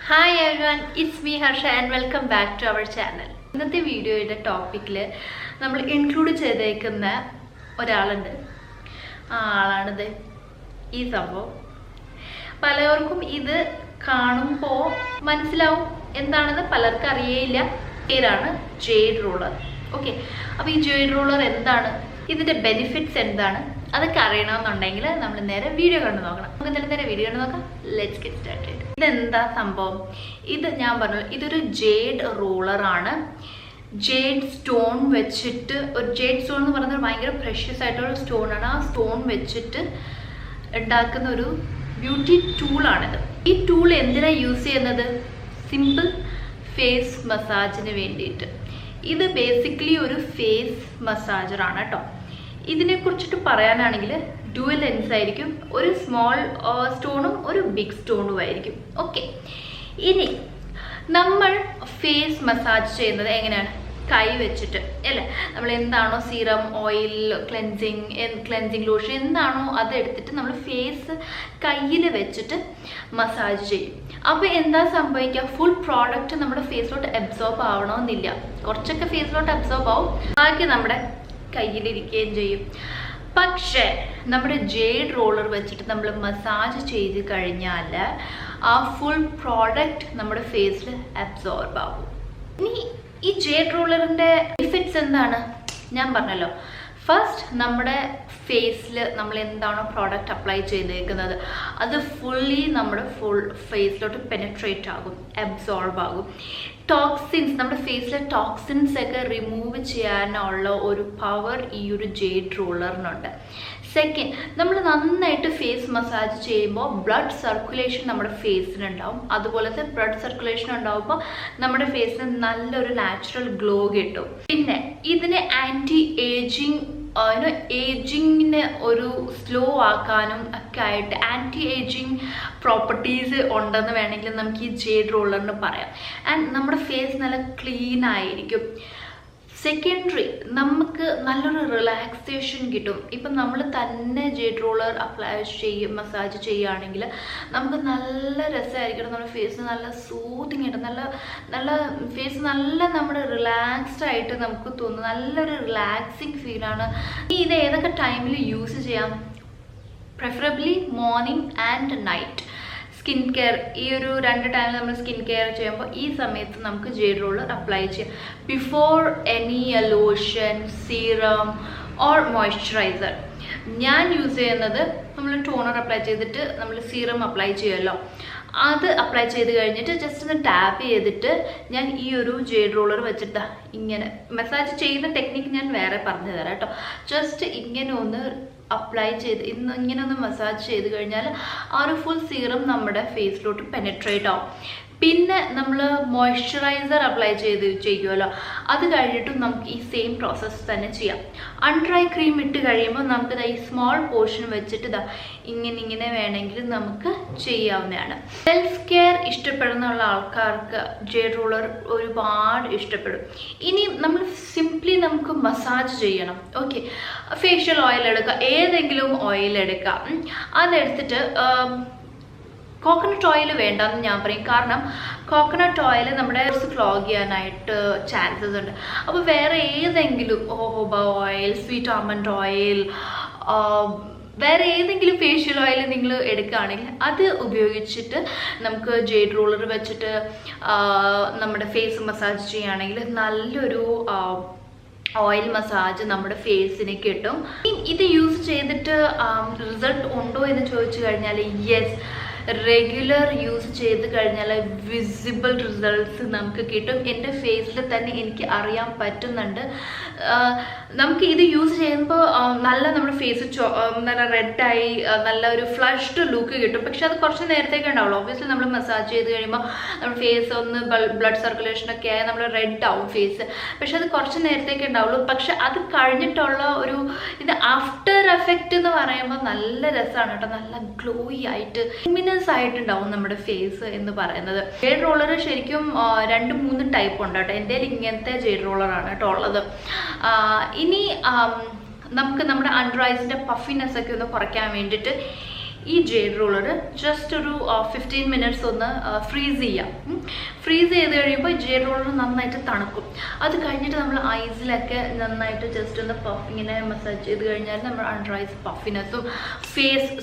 Hi everyone, it's me Harsha and welcome back to our channel. ഇന്നത്തെ വീഡിയോയുടെ ടോപ്പിക്കിൽ നമ്മൾ ഇൻക്ലൂഡ് ചെയ്തേക്കുന്ന ഒരാളുണ്ട്. ആ ആളാണിത്. ഈ സംഭവം പലർക്കും ഇത് കാണുമ്പോൾ മനസ്സിലാവും എന്താണെന്ന്, പലർക്കും അറിയേയില്ല. പേരാണ് ജേഡ് റൂളർ. ഓക്കെ, അപ്പോൾ ഈ ജേഡ് റൂളർ എന്താണ്, ഇതിൻ്റെ ബെനിഫിറ്റ്സ് എന്താണ്, അതൊക്കെ അറിയണമെന്നുണ്ടെങ്കിൽ നമ്മൾ നേരെ വീഡിയോ കണ്ടു നോക്കണം. നമുക്ക് എന്തായാലും നേരെ വീഡിയോ കണ്ടു നോക്കാം. Let's get started. ഇതെന്താ സംഭവം? ഇത് ഞാൻ പറഞ്ഞു, ഇതൊരു ജേഡ് റൂളറാണ്. ജേഡ് സ്റ്റോൺ വെച്ചിട്ട്, ഒരു ജേഡ് സ്റ്റോൺ എന്ന് പറയുന്നത് ഭയങ്കര പ്രഷ്യസ് ആയിട്ടുള്ള സ്റ്റോണാണ്. ആ സ്റ്റോൺ വെച്ചിട്ട് ഉണ്ടാക്കുന്ന ഒരു ബ്യൂട്ടി ടൂളാണിത്. ഈ ടൂൾ എന്തിനാണ് യൂസ് ചെയ്യുന്നത്? സിമ്പിൾ ഫേസ് മസാജിന് വേണ്ടിയിട്ട്. ഇത് ബേസിക്കലി ഒരു ഫേസ് മസാജറാണ് കേട്ടോ. ഇതിനെക്കുറിച്ചിട്ട് പറയാനാണെങ്കിൽ ഡ്യുവൽ ലെൻസ് ആയിരിക്കും, ഒരു സ്മോൾ സ്റ്റോണും ഒരു ബിഗ് സ്റ്റോണും ആയിരിക്കും. ഓക്കെ, ഇനി നമ്മൾ ഫേസ് മസാജ് ചെയ്യുന്നത് എങ്ങനെയാണ്? കൈ വെച്ചിട്ട് അല്ലേ? നമ്മൾ എന്താണോ സീറം, ഓയിൽ, ക്ലെൻസിങ് ലോഷൻ എന്താണോ അതെടുത്തിട്ട് നമ്മൾ ഫേസ് കയ്യിൽ വെച്ചിട്ട് മസാജ് ചെയ്യും. അപ്പോൾ എന്താ സംഭവിക്കുക? ഫുൾ പ്രോഡക്റ്റ് നമ്മുടെ ഫേസിലോട്ട് അബ്സോർബ് ആവണമെന്നില്ല. കുറച്ചൊക്കെ ഫേസിലോട്ട് അബ്സോർബ് ആവും, ബാക്കി നമ്മുടെ കയ്യിലിരിക്കുകയും ചെയ്യും. പക്ഷേ നമ്മുടെ ജേഡ് റോളർ വെച്ചിട്ട് നമ്മൾ മസാജ് ചെയ്ത് കഴിഞ്ഞാൽ ആ ഫുൾ പ്രോഡക്റ്റ് നമ്മുടെ ഫേസിൽ അബ്സോർബ് ആവും. ഇനി ഈ ജേഡ് റോളറിൻ്റെ ബെനിഫിറ്റ്സ് എന്താണ്? ഞാൻ പറഞ്ഞല്ലോ, ഫസ്റ്റ് നമ്മുടെ ഫേസിൽ നമ്മൾ എന്താണോ പ്രോഡക്റ്റ് അപ്ലൈ ചെയ്തേക്കുന്നത് അത് ഫുള്ളി നമ്മുടെ ഫുൾ ഫേസിലോട്ട് പെനട്രേറ്റ് ആകും, അബ്സോർബ് ആകും. ടോക്സിൻസ്, നമ്മുടെ ഫേസിലെ ടോക്സിൻസ് ഒക്കെ റിമൂവ് ചെയ്യാനുള്ള ഒരു പവർ ഈ ഒരു ജേഡ് റോളറിനുണ്ട്. സെക്കൻഡ്, നമ്മൾ നന്നായിട്ട് ഫേസ് മസാജ് ചെയ്യുമ്പോൾ ബ്ലഡ് സർക്കുലേഷൻ നമ്മുടെ ഫേസിനുണ്ടാവും. അതുപോലത്തെ ബ്ലഡ് സർക്കുലേഷൻ ഉണ്ടാവുമ്പോൾ നമ്മുടെ ഫേസിന് നല്ലൊരു നാച്ചുറൽ ഗ്ലോ കിട്ടും. പിന്നെ ഇതിന് ആൻറ്റി ഏജിങ്ങിനെ ഒരു സ്ലോ ആക്കാനും ഒക്കെ ആയിട്ട് ആൻറ്റി ഏജിങ് പ്രോപ്പർട്ടീസ് ഉണ്ടെന്ന് വേണമെങ്കിൽ നമുക്ക് ഈ ജേഡ് റോളറിന് പറയാം. ആൻഡ് നമ്മുടെ ഫേസ് നല്ല ക്ലീൻ ആയിരിക്കും. സെക്കൻഡറി, നമുക്ക് നല്ലൊരു റിലാക്സേഷൻ കിട്ടും. ഇപ്പം നമ്മൾ തന്നെ ജേഡ് റോളർ മസാജ് ചെയ്യുകയാണെങ്കിൽ നമുക്ക് നല്ല രസമായിരിക്കണം. നമ്മുടെ ഫേസിന് നല്ല സൂത്തിങ് ആയിട്ട് നല്ല ഫേസ് നല്ല നമ്മുടെ റിലാക്സ്ഡ് ആയിട്ട് നമുക്ക് തോന്നും. നല്ലൊരു റിലാക്സിങ് ഫീലാണ്. ഇത് ഏതൊക്കെ ടൈമിൽ യൂസ് ചെയ്യാം? Preferably morning and night. Skin care, ഈ ഒരു 2 ടൈമിൽ നമ്മൾ സ്കിൻ കെയർ ചെയ്യുമ്പോൾ ഈ സമയത്ത് നമുക്ക് ജേഡ് റോളർ അപ്ലൈ ചെയ്യാം. Before any lotion, serum or moisturiser. ഞാൻ യൂസ് ചെയ്യുന്നത്, നമ്മൾ ടോണർ അപ്ലൈ ചെയ്തിട്ട് നമ്മൾ സീറം അപ്ലൈ ചെയ്യുമല്ലോ, അത് അപ്ലൈ ചെയ്ത് കഴിഞ്ഞിട്ട് ജസ്റ്റ് ഒന്ന് ടാപ്പ് ചെയ്തിട്ട് ഞാൻ ഈ ഒരു ജേഡ് റോളർ വെച്ചിട്ട് ഇങ്ങനെ മസാജ് ചെയ്യുന്ന ടെക്നിക്ക് ഞാൻ വേറെ പറഞ്ഞു തരാം കേട്ടോ. ജസ്റ്റ് ഇങ്ങനെ ഒന്ന് അപ്ലൈ ചെയ്ത് ഇങ്ങനെ ഒന്ന് മസാജ് ചെയ്ത് കഴിഞ്ഞാൽ ആ ഒരു ഫുൾ സീറം നമ്മുടെ ഫേസിലോട്ട് പെനട്രേറ്റ് ആവും. പിന്നെ നമ്മൾ മോയ്സ്ചറൈസർ അപ്ലൈ ചെയ്യുമല്ലോ, അത് കഴിഞ്ഞിട്ടും നമുക്ക് ഈ സെയിം പ്രോസസ്സ് തന്നെ ചെയ്യാം. അൺഡ്രൈ ക്രീം ഇട്ട് കഴിയുമ്പോൾ നമുക്ക് ഈ സ്മോൾ പോർഷൻ വെച്ചിട്ട് ഇങ്ങനെ വേണമെങ്കിൽ നമുക്ക് ചെയ്യാവുന്നതാണ്. സെൽഫ് കെയർ ഇഷ്ടപ്പെടുന്ന ആൾക്കാർക്ക് ജേഡ് റോളർ ഒരുപാട് ഇഷ്ടപ്പെടും. ഇനി നമ്മൾ സിംപ്ലി നമുക്ക് മസാജ് ചെയ്യണം. ഓക്കെ, ഫേഷ്യൽ ഓയിൽ എടുക്കുക, ഏതെങ്കിലും ഓയിൽ എടുക്കുക. അതെടുത്തിട്ട് കോക്കനട്ട് ഓയിൽ വേണ്ടെന്ന് ഞാൻ പറയും. കാരണം കോക്കനട്ട് ഓയിൽ നമ്മുടെ ക്ലോഗ് ചെയ്യാനായിട്ട് ചാൻസസ് ഉണ്ട്. അപ്പോൾ വേറെ ഏതെങ്കിലും ഹോബ ഓയിൽ, സ്വീറ്റ് ആൽമണ്ട് ഓയിൽ, വേറെ ഏതെങ്കിലും ഫേഷ്യൽ ഓയിൽ നിങ്ങൾ എടുക്കുകയാണെങ്കിൽ അത് ഉപയോഗിച്ചിട്ട് നമുക്ക് ജേഡ് റോളർ വെച്ചിട്ട് നമ്മുടെ ഫേസ് മസാജ് ചെയ്യുകയാണെങ്കിൽ നല്ലൊരു ഓയിൽ മസാജ് നമ്മുടെ ഫേസിന് കിട്ടും. ഇത് യൂസ് ചെയ്തിട്ട് റിസൾട്ട് ഉണ്ടോ എന്ന് ചോദിച്ചു കഴിഞ്ഞാൽ യെസ്, റെഗുലർ യൂസ് ചെയ്ത് കഴിഞ്ഞാൽ വിസിബിൾ റിസൾട്ട്സ് നമുക്ക് കിട്ടും. എൻ്റെ ഫേസിൽ തന്നെ എനിക്ക് അറിയാൻ പറ്റുന്നുണ്ട്. നമുക്ക് ഇത് യൂസ് ചെയ്യുമ്പോൾ നല്ല നമ്മുടെ ഫേസ് നല്ല റെഡായി നല്ല ഒരു ഫ്ലഷ്ഡ് ലുക്ക് കിട്ടും. പക്ഷെ അത് കുറച്ച് നേരത്തേക്ക് ഉണ്ടാവുള്ളൂ. ഒബ്വിയസ്ലി നമ്മൾ മസാജ് ചെയ്ത് കഴിയുമ്പോൾ നമ്മുടെ ഫേസ് ഒന്ന് ബ്ലഡ് സർക്കുലേഷനൊക്കെ ആയി നമ്മൾ റെഡ് ആവും ഫേസ്. പക്ഷെ അത് കുറച്ച് നേരത്തേക്ക് ഉണ്ടാവുള്ളൂ. പക്ഷെ അത് കഴിഞ്ഞിട്ടുള്ള ഒരു ഇത് ആഫ്റ്റർ എഫക്റ്റ് എന്ന് പറയുമ്പോൾ നല്ല രസമാണ് കേട്ടോ. നല്ല ഗ്ലോയി ആയിട്ട് ആയിട്ടുണ്ടാവും നമ്മുടെ ഫേസ് എന്ന് പറയുന്നത്. ജേഡ് റോളർ ശരിക്കും 2-3 ടൈപ്പ് ഉണ്ട് കേട്ടോ. എൻ്റെ ഇങ്ങനത്തെ ജേഡ് റോളറാണ് കേട്ടോ ഉള്ളത്. ഇനി നമുക്ക് നമ്മുടെ അണ്ടർ ഐസിൻ്റെ പഫിനെസ് ഒക്കെ ഒന്ന് കുറയ്ക്കാൻ വേണ്ടിയിട്ട് ഈ ജേഡ് റോളർ ജസ്റ്റ് ഒരു 15 മിനിറ്റ്സ് ഒന്ന് ഫ്രീസ് ചെയ്യാം. ഫ്രീസ് ചെയ്ത് കഴിയുമ്പോൾ ജേഡ് റോളർ നന്നായിട്ട് തണുക്കും. അത് കഴിഞ്ഞിട്ട് നമ്മൾ ഐസിലൊക്കെ നന്നായിട്ട് ജസ്റ്റ് ഒന്ന് ഇങ്ങനെ മസാജ് ചെയ്ത് കഴിഞ്ഞാൽ നമ്മൾ അണ്ടർ ഐസ് പഫിനെസ്സും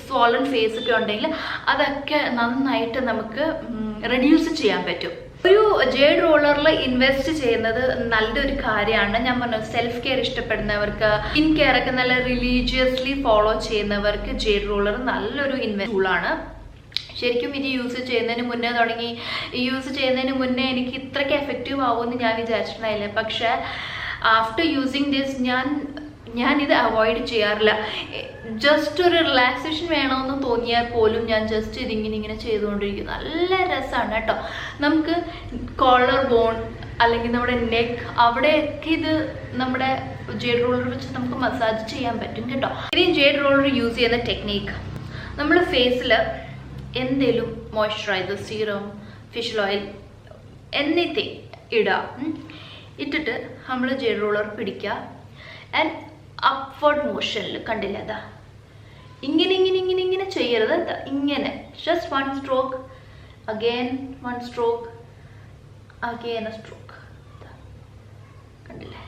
സ്വോളൻ ഫേസ് ഒക്കെ ഉണ്ടെങ്കിൽ അതൊക്കെ നന്നായിട്ട് നമുക്ക് റെഡ്യൂസ് ചെയ്യാൻ പറ്റും. ഒരു ജേഡ് റോളറിൽ ഇൻവെസ്റ്റ് ചെയ്യുന്നത് നല്ലൊരു കാര്യമാണ്. ഞാൻ പറഞ്ഞു, സെൽഫ് കെയർ ഇഷ്ടപ്പെടുന്നവർക്ക്, സ്കിൻ കെയർ ഒക്കെ നല്ല റിലീജിയസ്ലി ഫോളോ ചെയ്യുന്നവർക്ക് ജേഡ് റോളർ നല്ലൊരു ഇൻവെസ്റ്റ് ടൂളാണ്. ശരിക്കും ഇത് യൂസ് ചെയ്യുന്നതിന് മുന്നേ എനിക്ക് ഇത്രയ്ക്ക് എഫക്റ്റീവ് ആവുമെന്ന് ഞാൻ വിചാരിച്ചിട്ടുണ്ടായില്ല. പക്ഷേ ആഫ്റ്റർ യൂസിങ് ദിസ് ഞാനിത് അവോയ്ഡ് ചെയ്യാറില്ല. ജസ്റ്റ് ഒരു റിലാക്സേഷൻ വേണമെന്ന് തോന്നിയാൽ പോലും ഞാൻ ജസ്റ്റ് ഇതിങ്ങനെ ചെയ്തുകൊണ്ടിരിക്കും. നല്ല രസമാണ് കേട്ടോ. നമുക്ക് കോളർ ബോൺ അല്ലെങ്കിൽ നമ്മുടെ നെക്ക് അവിടെയൊക്കെ ഇത് നമ്മുടെ ജേഡ് റോളർ വെച്ച് നമുക്ക് മസാജ് ചെയ്യാൻ പറ്റും കേട്ടോ. ഇനി ജേഡ് റോളർ യൂസ് ചെയ്യുന്ന ടെക്നീക്ക്, നമ്മൾ ഫേസിൽ എന്തെങ്കിലും മോയ്സ്ചറൈസർ, സീറം, ഫിഷ് ഓയിൽ എന്നിത്തിങ് ഇട്ടിട്ട് നമ്മൾ ജേഡ് റോളർ പിടിക്കുക. ആൻഡ് അപ്വേർഡ് മോഷനിൽ കണ്ടില്ല, അതാ ഇങ്ങനെ ചെയ്യരുത്. ഇങ്ങനെ just 1 stroke, again 1 stroke, again a stroke. കണ്ടില്ലേ?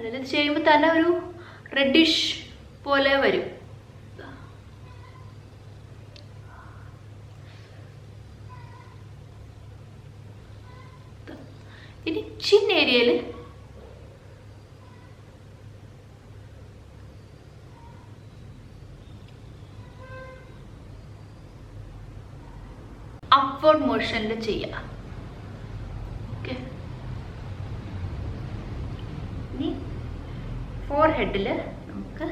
ഇത് ചെയ്യുമ്പോൾ തന്നെ ഒരു റെഡിഷ് പോലെ വരും. ഇനി ചിൻ ഏരിയയിൽ അപ്വേർഡ് മോഷനിൽ ചെയ്യാം. ഓക്കെ, ഇനി ഫോർഹെഡിൽ നമുക്ക്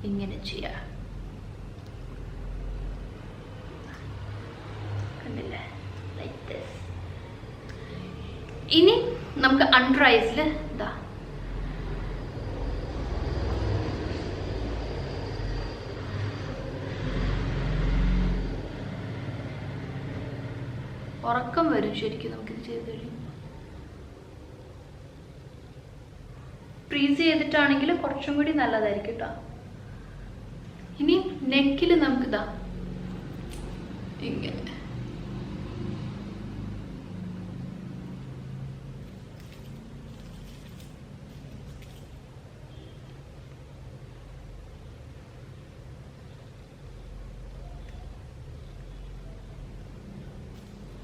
ഇങ്ങനെ ചെയ്യാം. കണ്ടില്ലേ? Like this. ഇനി നമുക്ക് അണ്ടർ ഐസിൽ ഇതാ ഉറക്കം വരും ശരിക്കും നമുക്കിത് ചെയ്ത് കഴിയുമ്പോൾ. ഫ്രീസ് ചെയ്തിട്ടാണെങ്കിൽ കുറച്ചും കൂടി നല്ലതായിരിക്കും കേട്ടോ. ഇനി നെക്കിൽ നമുക്കിതാ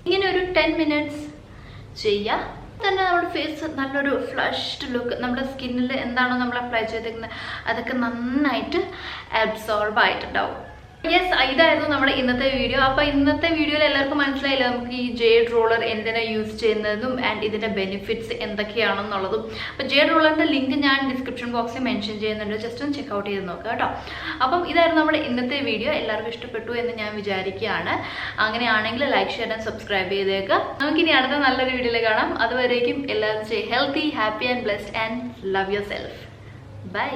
ഇങ്ങനെ ഒരു 10 മിനിറ്റ്സ് ചെയ്യാം. തന്നെ നമ്മുടെ ഫേസ് നല്ലൊരു ഫ്ലഷ്ഡ് ലുക്ക്, നമ്മുടെ സ്കിന്നിൽ എന്താണോ നമ്മൾ അപ്ലൈ ചെയ്തിരിക്കുന്നത് അതൊക്കെ നന്നായിട്ട് അബ്സോർബ് ആയിട്ടുണ്ടാവും. യെസ്, ഇതായിരുന്നു നമ്മുടെ ഇന്നത്തെ വീഡിയോ. അപ്പോൾ ഇന്നത്തെ വീഡിയോയിൽ എല്ലാവർക്കും മനസ്സിലായില്ല നമുക്ക് ഈ ജേഡ് റോളർ എന്തിനാണ് യൂസ് ചെയ്യുന്നതും ആൻഡ് ഇതിൻ്റെ ബെനിഫിറ്റ്സ് എന്തൊക്കെയാണെന്നുള്ളതും. അപ്പോൾ ജേഡ് റോളറിൻ്റെ ലിങ്ക് ഞാൻ ഡിസ്ക്രിപ്ഷൻ ബോക്സിൽ മെൻഷൻ ചെയ്യുന്നുണ്ട്, ജസ്റ്റ് ഒന്ന് ചെക്ക് ഔട്ട് ചെയ്ത് നോക്കുക കേട്ടോ. അപ്പം ഇതായിരുന്നു നമ്മുടെ ഇന്നത്തെ വീഡിയോ. എല്ലാവർക്കും ഇഷ്ടപ്പെട്ടു എന്ന് ഞാൻ വിചാരിക്കുകയാണ്. അങ്ങനെയാണെങ്കിൽ ലൈക്ക്, ഷെയർ ആൻഡ് സബ്സ്ക്രൈബ് ചെയ്തേക്കുക. നമുക്കിനി അടുത്ത നല്ലൊരു വീഡിയോയിൽ കാണാം. അതുവരേക്കും എല്ലാവരും stay healthy, happy and blessed and love yourself. By.